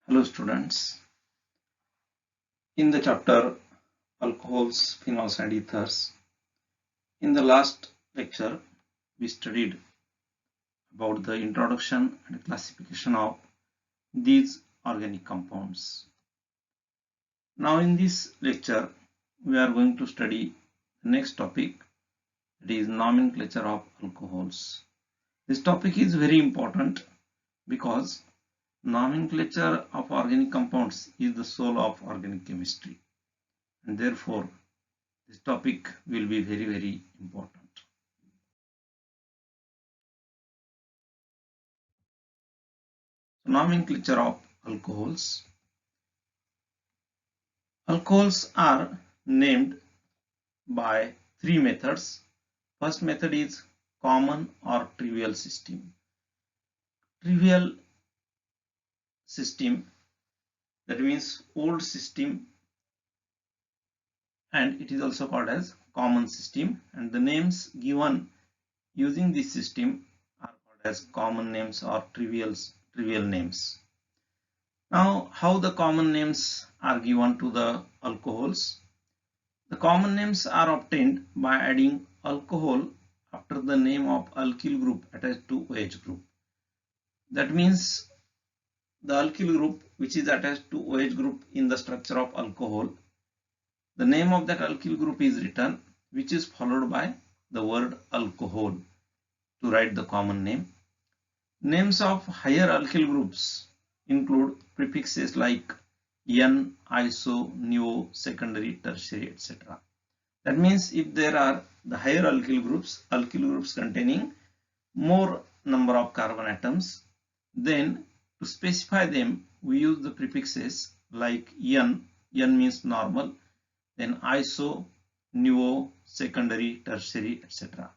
Hello students. In the chapter Alcohols, Phenols and Ethers, in the last lecture we studied about the introduction and classification of these organic compounds. Now in this lecture we are going to study the next topic, that is nomenclature of alcohols. This topic is very important because nomenclature of organic compounds is the soul of organic chemistry, and therefore this topic will be very important. Nomenclature of alcohols. Alcohols are named by three methods. First method is common or trivial system. Trivial system, that means old system, and it is also called as common system, and the names given using this system are called as common names or trivial names. Now, how the common names are given to the alcohols? The common names are obtained by adding alcohol after the name of alkyl group attached to OH group. That means the alkyl group which is attached to OH group in the structure of alcohol, the name of that alkyl group is written, which is followed by the word alcohol to write the common name. Names of higher alkyl groups include prefixes like N, iso, neo, secondary, tertiary, etc. That means if there are the higher alkyl groups containing more number of carbon atoms, then to specify them we use the prefixes like N means normal, then iso, neo, secondary, tertiary, etc.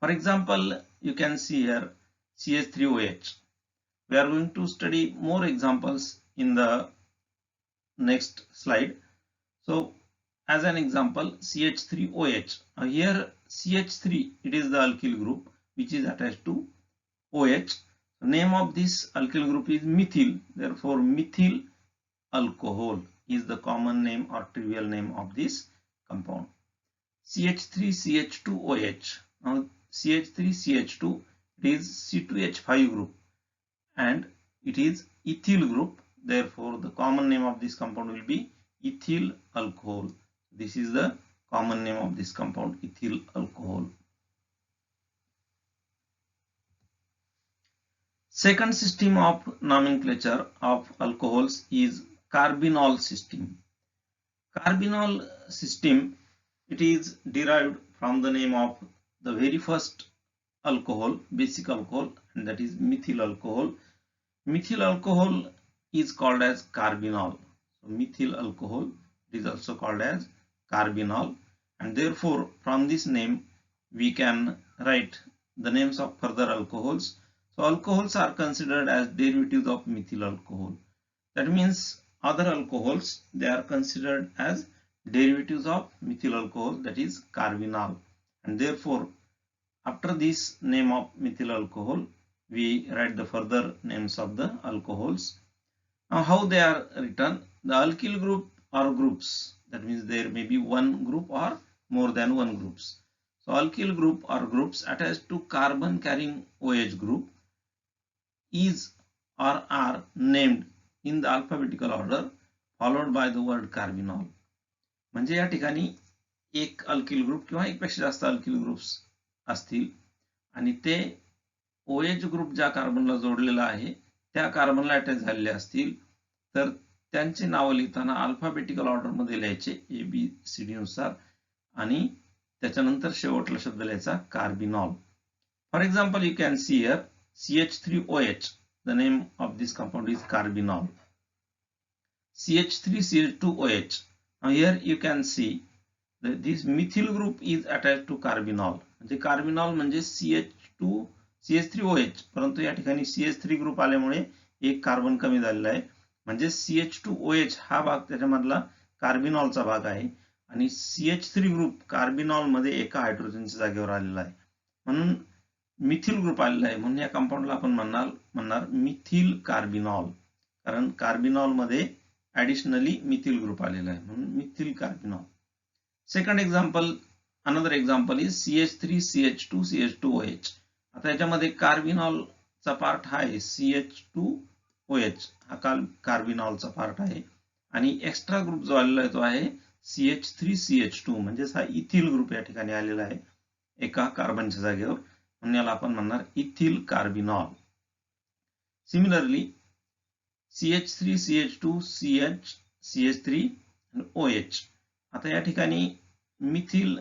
For example, you can see here CH3OH. We are going to study more examples in the next slide. So as an example, CH3OH. Here CH3, it is the alkyl group which is attached to OH. The name of this alkyl group is methyl. Therefore, methyl alcohol is the common name or trivial name of this compound. CH3CH2OH. Now CH3CH2, it is C2H5 group and it is ethyl group. Therefore, the common name of this compound will be ethyl alcohol. This is the common name of this compound, ethyl alcohol. Second system of nomenclature of alcohols is carbinol system. Carbinol system, it is derived from the name of the very first alcohol, basic alcohol, and that is methyl alcohol. Methyl alcohol is called as carbinol. So methyl alcohol is also called as carbinol, and therefore from this name we can write the names of further alcohols. So alcohols are considered as derivatives of methyl alcohol. That means other alcohols, they are considered as derivatives of methyl alcohol, that is carbinol, and therefore after this name of methyl alcohol we write the further names of the alcohols. Now how they are written? The alkyl group or groups, that means there may be one group or more than one groups. So alkyl group or groups attached to carbon carrying OH group is or are named in the alphabetical order followed by the word carbinol. म्हणजे या ठिकाणी एक alkyl group किंवा एकपेक्षा जास्त alkyl groups असतील आणि ते OH group ज्या कार्बनला जोडलेला आहे त्या कार्बनला अटॅच झालेले असतील तर त्यांचे नाव लिहिताना अल्फाबेटिकल ऑर्डर मध्ये लिहायचे ABCD नुसार आणि त्याच्यानंतर शेवटला शब्द लिहायचा carbinol. For example you can see here CH3OH, the name of this compound is carbinol. CH3CH2OH. Now here you can see that this methyl group is attached to carbinol. म्हणजे carbinol म्हणजे CH3OH, परंतु या ठिकाणी CH3 group आल्यामुळे एक carbon कमी झालेला आहे, म्हणजे CH2OH हा भाग त्याच्यामधला कार्बिनॉलचा भाग आहे आणि CH3 ग्रुप कार्बिनॉल मध्ये एका हायड्रोजनच्या जागेवर आलेला आहे, म्हणून मिथिल ग्रुप आलेला आहे, म्हणून या कंपाऊंडला आपण म्हणणार मिथिल कार्बिनॉल. कारण कार्बिनॉल मध्ये ऍडिशनली मिथिल ग्रुप आलेला आहे म्हणून Mithil carbinol. Second example, another example is CH3CH2CH2OH. आता याच्यामध्ये कार्बिनॉलचा पार्ट हा आहे CH2OH, हा कार्बिनॉलचा पार्ट आहे आणि एक्स्ट्रा ग्रुप जो आलेला आहे तो आहे CH3CH2, म्हणजेच हा इथिल ग्रुप या ठिकाणी आलेला आहे एका कार्बनच्या जागेवर, म्हणून याला आपण म्हणणार ethyl carbinol. Similarly CH3CH2 CH3 आणि OH. आता या ठिकाणी मिथिल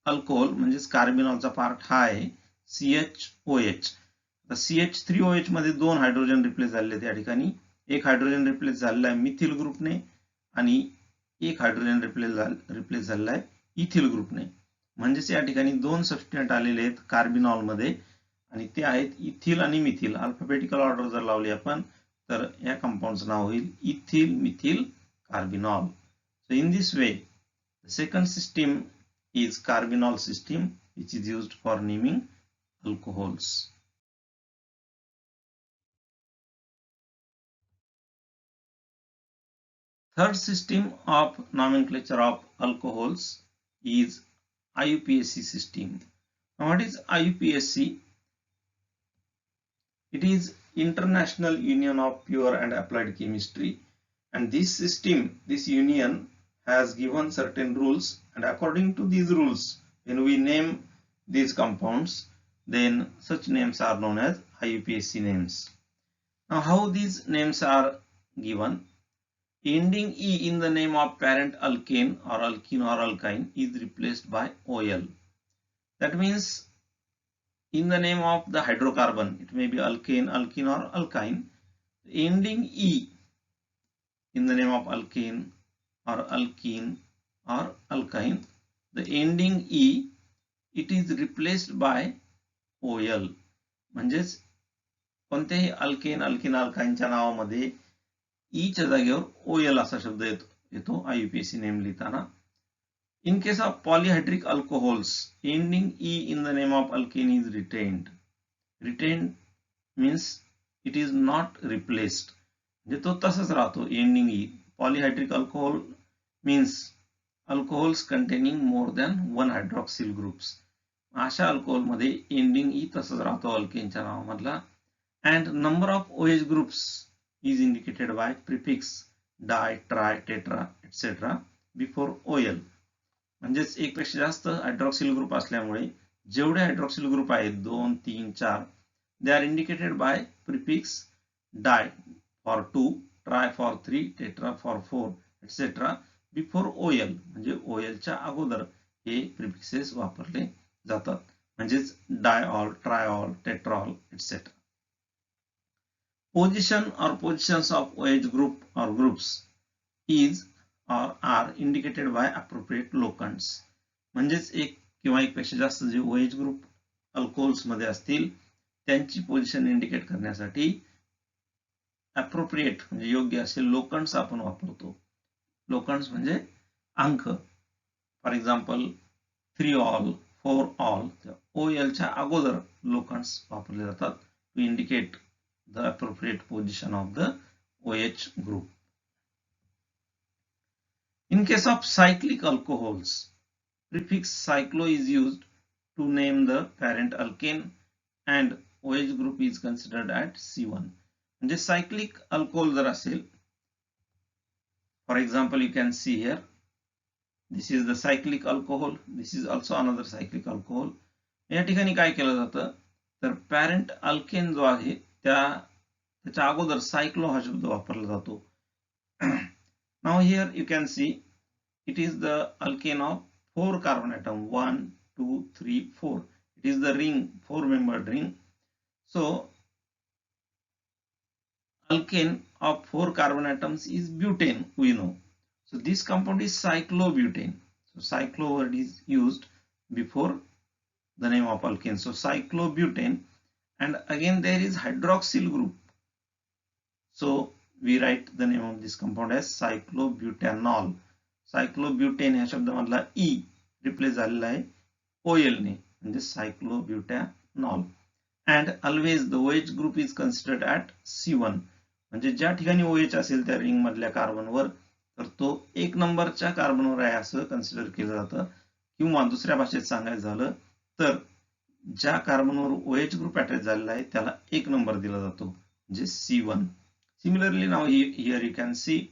अल्कोहोल म्हणजेच कार्बिनॉलचा पार्ट हा आहे CHOH. आता CH3OH मध्ये 2 हायड्रोजन रिप्लेस झालेले आहेत. या ठिकाणी एक हायड्रोजन रिप्लेस झालेला आहे मिथिल ग्रुपने आणि एक हायड्रोजन रिप्लेस झालेला आहे इथिल ग्रुपने. म्हणजेच या ठिकाणी 2 सबस्टिट्यूएंट आलेले आहेत कार्बिनॉल मध्ये आणि ते आहेत इथिल आणि मिथिल. अल्फाबेटिकल ऑर्डर जर लावली आपण तर या कंपाऊंडचं नाव होईल ethyl Mithil carbinol. So in this way, the second system is carbinol system, which is used for naming alcohols. Third system of nomenclature of alcohols is IUPAC system. Now what is IUPAC? It is International Union of Pure and Applied Chemistry, and this system, this union has given certain rules, and according to these rules, when we name these compounds, then such names are known as IUPAC names. Now how these names are given? Ending E in the name of parent alkane or alkene or alkyne is replaced by OL. That means in the name of the hydrocarbon, it may be alkane, alkene or alkyne, ending E in the name of alkane or alkene or alkyne, the ending E, it is replaced by OL. म्हणजेच कोणत्याही alkane, alkene, अल्काइनच्या नावामध्ये ई च्या जागेवर OL असा शब्द येतो IUPAC name लिहिताना. In case of polyhydric alcohols, ending E in the name of alkane is retained. Retained means it is not replaced. म्हणजे तो तसाच राहतो ending E. Polyhydric alcohol means alcohols containing more than one hydroxyl groups. अशा alcohol मध्ये ending E तसाच राहतो अल्केनच्या नावामधला. And number of OH groups is indicated by prefix di, tri, tetra, etc. before OL. म्हणजेच एक पेक्षा जास्त हायड्रॉक्सिल ग्रुप असल्यामुळे जेवढे हायड्रॉक्सिल ग्रुप आहेत 2, 3, 4, they are indicated by prefix di for 2, tri for 3, tetra for 4, etc. before OL. म्हणजे OL च्या अगोदर हे प्रिफिक्सेस वापरले जातात. म्हणजेच डायऑल, ट्रायऑल, टेट्रॉल, etc. Position or positions of OH group or groups is or are indicated by appropriate locants. म्हणजेच एक किंवा एक पेक्षा जास्त जे OH ग्रुप अल्कोहोल्स मध्ये असतील त्यांची पोझिशन इंडिकेट करण्यासाठी अप्रोप्रिएट म्हणजे योग्य असे लोकंट्स आपण वापरतो. लोकंट्स म्हणजे अंक. For example 3 ol, 4 ol, OL च्या अगोदर लोकंट्स वापरले जातात to indicate the appropriate position of the OH group. In case of cyclic alcohols, prefix cyclo is used to name the parent alkane and OH group is considered at C1. म्हणजे cyclic alcohol जर असेल, for example you can see here, this is the cyclic alcohol, this is also another cyclic alcohol. या ठिकाणी काय केलं जातं तर parent alkane जो आहे त्याच्या अगोदर सायक्लो हा शब्द वापरला जातो. Now here you can see it is the alkane of 4 carbon atom, 1, 2, 3, 4. It is the ring, 4-membered ring. So alkane of 4 carbon atoms is butane, we know. So this compound is cyclobutane. So cyclo word is used before the name of alkane. So cyclobutane. And again there is hydroxyl group. So we write the name of this compound as cyclobutanol. Cyclobutane ह्या शब्दामधला E replace झालेला आहे OL ने म्हणजे cyclobutanol. and always the OH group is considered at C1. म्हणजे ज्या ठिकाणी OH असेल त्या रिंग मधल्या कार्बनवर तर तो 1 नंबरच्या कार्बनवर आहे असं कन्सिडर केलं जातं. किंवा दुसऱ्या भाषेत सांगायचं झालं तर ज्या कार्बनवर OH ग्रुप अटॅच झालेला आहे त्याला 1 नंबर दिला जातो म्हणजे C1. Similarly, now here you can see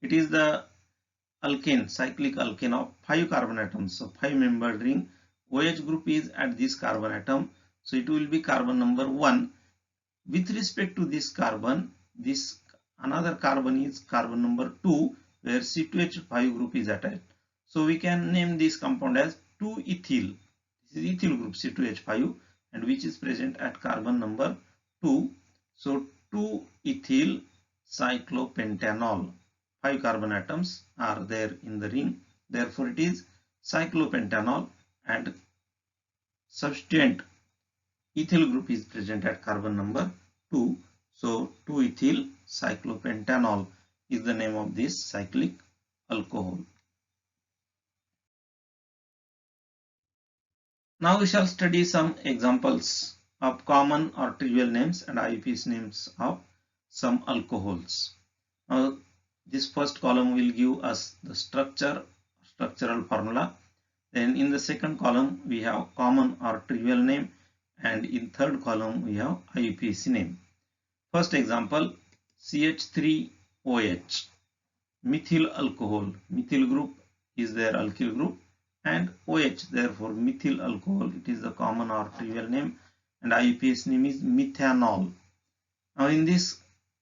it is the alkane, cyclic alkane of 5 carbon atoms. So 5-membered ring, OH group is at this carbon atom. So it will be carbon number 1. With respect to this carbon, this another carbon is carbon number 2 where C2H5 group is attached. So we can name this compound as 2-ethyl. This is ethyl group C2H5 and which is present at carbon number 2. So 2-ethyl cyclopentanol. 5 carbon atoms are there in the ring. Therefore, it is cyclopentanol and substituent ethyl group is present at carbon number 2. So 2-ethyl cyclopentanol is the name of this cyclic alcohol. Now we shall study some examples of common or trivial names and IUPAC names of some alcohols. Now this first column will give us the structural formula. Then in the second column we have common or trivial name, and in third column we have IUPAC name. First example, CH3OH, methyl alcohol. Methyl group is their alkyl group and OH, therefore methyl alcohol. It is the common or trivial name and IUPAC name is methanol. Now in this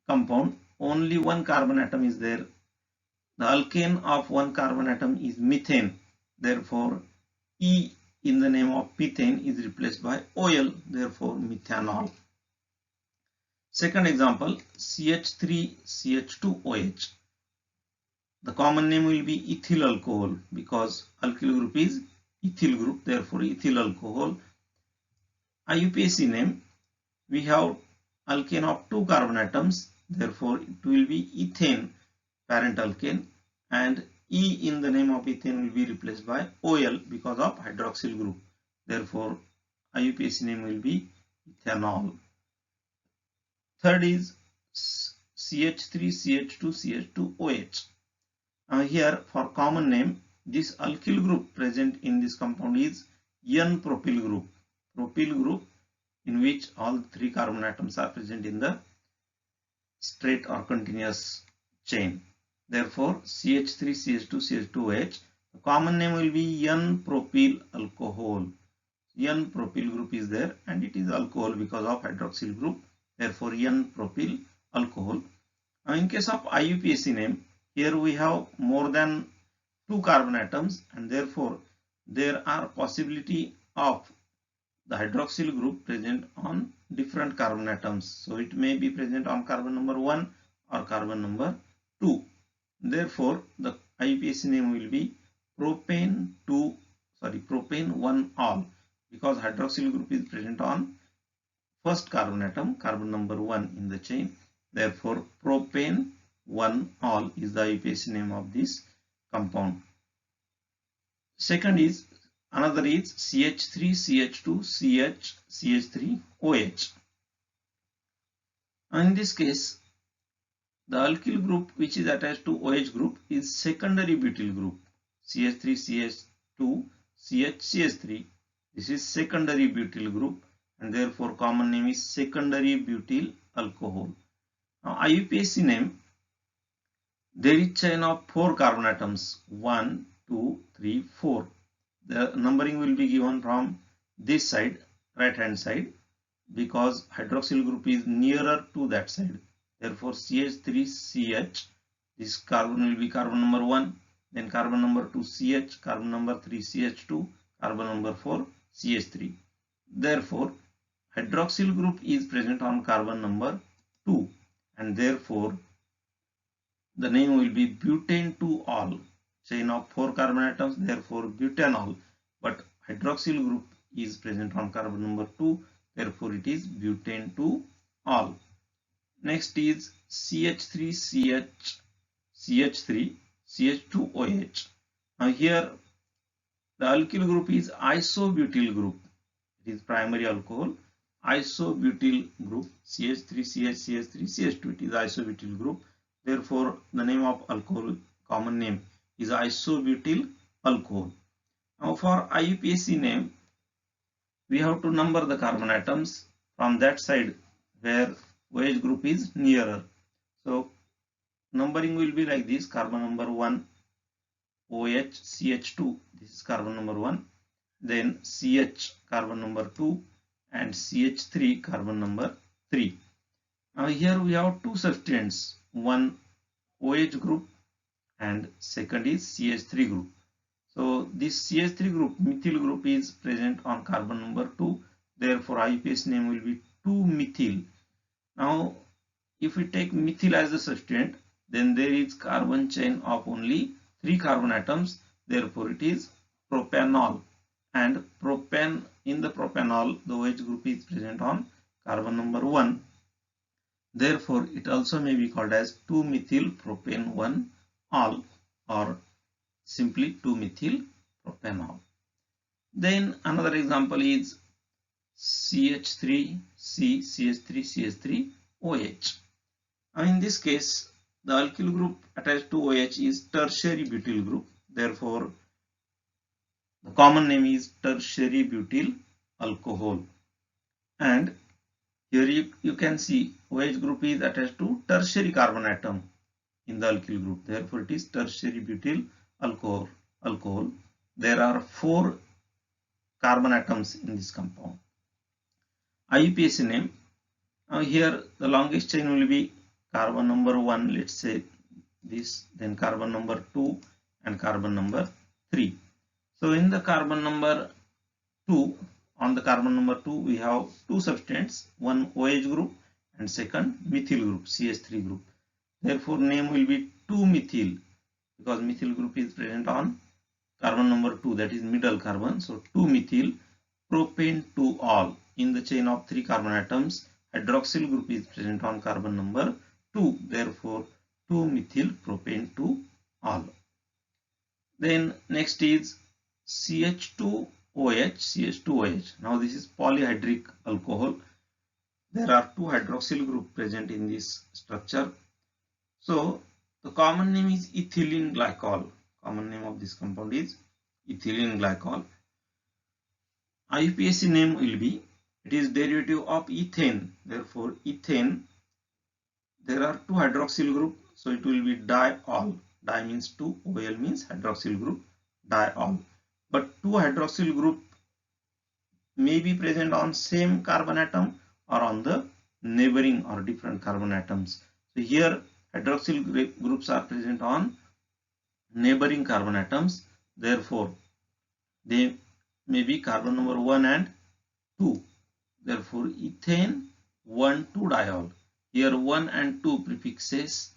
compound only one carbon atom is there. The alkane of one carbon atom is methane. Therefore, E in the name of methane is replaced by OL. Therefore, methanol. Second example, CH3CH2OH. The common name will be ethyl alcohol because alkyl group is ethyl group. Therefore, ethyl alcohol. IUPAC name, we have alkane of 2 carbon atoms. Therefore, it will be ethane, parent alkane, and E in the name of ethane will be replaced by OL because of hydroxyl group. Therefore, IUPAC name will be ethanol. Third is CH3CH2CH2OH. Here for common name, this alkyl group present in this compound is N-propyl group. Propyl group in which all 3 carbon atoms are present in the straight or continuous chain. Therefore, CH3CH2CH2OH, the common name will be N-propyl alcohol. N-propyl group is there and it is alcohol because of hydroxyl group. Therefore, N-propyl alcohol. Now, in case of IUPAC name, here we have more than 2 carbon atoms and therefore there are possibility of the hydroxyl group present on different carbon atoms. So it may be present on carbon number 1 or carbon number 2. Therefore, the IUPAC name will be propane 1-ol because hydroxyl group is present on first carbon atom, carbon number 1 in the chain. Therefore, propane 1-ol is the IUPAC name of this compound. Second is another is CH3CH2CH3OH. In this case, the alkyl group which is attached to OH group is secondary butyl group. CH3CH2CH3. This is secondary butyl group and therefore common name is secondary butyl alcohol. Now IUPAC name, there is chain of 4 carbon atoms, 1, 2, 3, 4. The numbering will be given from this side, right hand side, because hydroxyl group is nearer to that side. Therefore, CH3CH, this carbon will be carbon number 1, then carbon number 2 CH, carbon number 3 CH2, carbon number 4 CH3. Therefore, hydroxyl group is present on carbon number 2 and therefore the name will be butane 2-ol. Chain of 4 carbon atoms, therefore butanol, but hydroxyl group is present on carbon number 2, therefore it is butane 2-ol. Next is CH3CH2OH. Now here the alkyl group is isobutyl group. It is primary alcohol. isobutyl group, CH3CH3CH2. It is isobutyl group. Therefore, the name of alcohol, common name, is isobutyl alcohol. Now, for IUPAC name, we have to number the carbon atoms from that side where OH group is nearer. So, numbering will be like this: carbon number 1, OH, CH2, this is carbon number 1, then CH, carbon number 2, and CH3, carbon number 3. Now here we have two substituents, one OH group and second is CH3 group. So this CH3 group, methyl group, is present on carbon number 2. Therefore IUPAC name will be 2-methyl. Now if we take methyl as the substituent, then there is carbon chain of only 3 carbon atoms. Therefore it is propanol. And propan, in the propanol, the OH group is present on carbon number 1. Therefore, it also may be called as 2-methyl propan-1-ol, or simply 2-methyl propanol. Then another example is CH3C, CH3CH3OH. Now in this case, the alkyl group attached to OH is tertiary butyl group. Therefore, the common name is tertiary butyl alcohol. And here you can see OH group is attached to tertiary carbon atom in the alkyl group. Therefore, it is tertiary butyl alcohol. There are 4 carbon atoms in this compound. IUPAC name. Now here the longest chain will be carbon number 1, let's say this, then carbon number 2 and carbon number 3. So in the carbon number 2, on the carbon number 2 we have 2 substituents, one OH group and second methyl group, CH3 group. Therefore name will be 2-methyl, because methyl group is present on carbon number 2, that is middle carbon. So 2-methyl propane-2-ol. In the chain of 3 carbon atoms, hydroxyl group is present on carbon number 2. Therefore 2-methyl propane-2-ol. Then next is CH2OH. Now this is polyhydric alcohol. There are 2 hydroxyl group present in this structure. So the common name is ethylene glycol. Common name of this compound is ethylene glycol. IUPAC name will be, it is derivative of ethane. Therefore ethane, there are 2 hydroxyl group, so it will be diol. Di means 2, OL means hydroxyl group, diol. But 2 hydroxyl group may be present on same carbon atom or on the neighboring or different carbon atoms. So here hydroxyl groups are present on neighboring carbon atoms. Therefore they may be carbon number 1 and 2. Therefore ethane 1,2-diol. Here 1 and 2 prefixes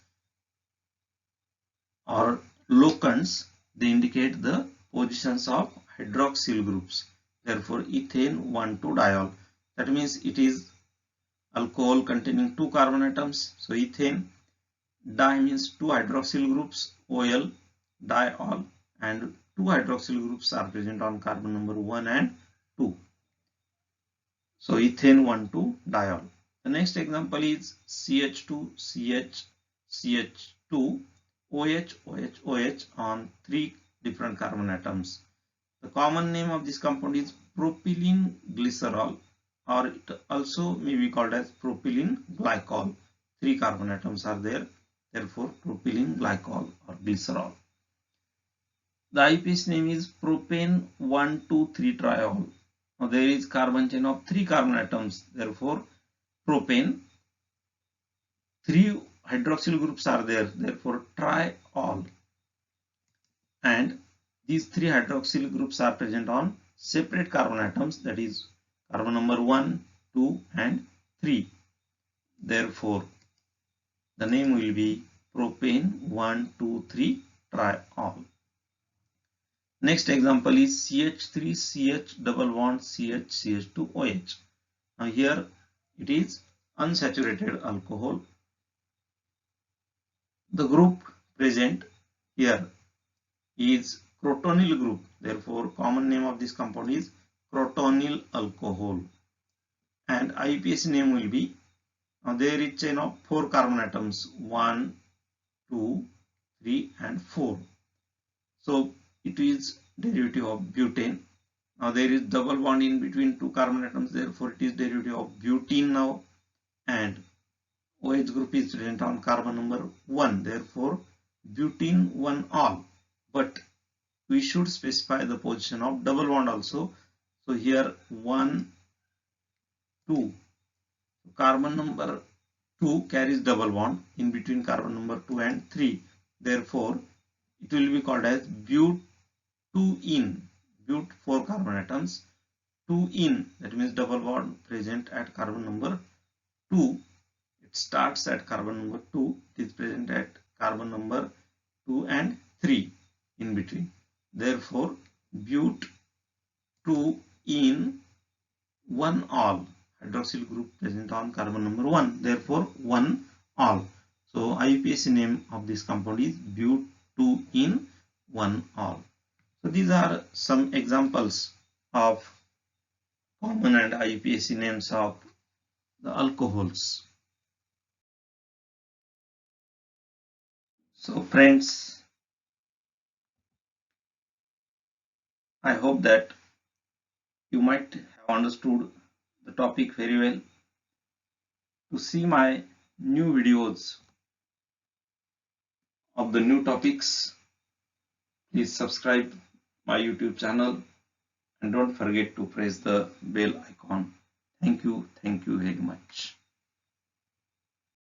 or locants, they indicate the positions of hydroxyl groups. Therefore ethane 1,2-diol. That means it is alcohol containing 2 carbon atoms. So ethane, di means 2 hydroxyl groups, OL, diol, and 2 hydroxyl groups are present on carbon number 1 and 2. So ethane 1,2-diol. The next example is CH2, CH, CH2, OH, OH, OH on 3 different carbon atoms. The common name of this compound is propylene glycerol, or it also may be called as propylene glycol. 3 carbon atoms are there. Therefore propylene glycol or glycerol. The IUPAC name is propane 1,2,3-triol. Now there is carbon chain of 3 carbon atoms. Therefore propane, 3 hydroxyl groups are there. Therefore triol. And these 3 hydroxyl groups are present on separate carbon atoms, that is carbon number 1, 2 and 3. Therefore the name will be propane 1,2,3-triol. Next example is CH3CH double bond CH CH2OH. Now here it is unsaturated alcohol. The group present here is crotonyl group. Therefore common name of this compound is crotonyl alcohol. and IUPAC name will be, now there is chain of 4 carbon atoms, 1, 2, 3 and 4. So it is derivative of butane. Now there is double bond in between 2 carbon atoms, therefore it is derivative of butene now, and OH group is present on carbon number 1, therefore butene 1 all. But we should specify the position of double bond also. So here 1, 2. Carbon number 2 carries double bond in between carbon number 2 and 3. Therefore, it will be called as but2ene. But 4 carbon atoms. 2ene, that means double bond present at carbon number 2. It starts at carbon number 2. It is present at carbon number 2 and 3 in between. Therefore, but2ene 1 all. Hydroxyl group present on carbon number 1, therefore 1 all. So IUPAC name of this compound is but2ene 1 all. So these are some examples of common and IUPAC names of the alcohols. So friends, I hope that you might have understood the topic very well. To see my new videos of the new topics, please subscribe my YouTube channel and don't forget to press the bell icon. Thank you very much.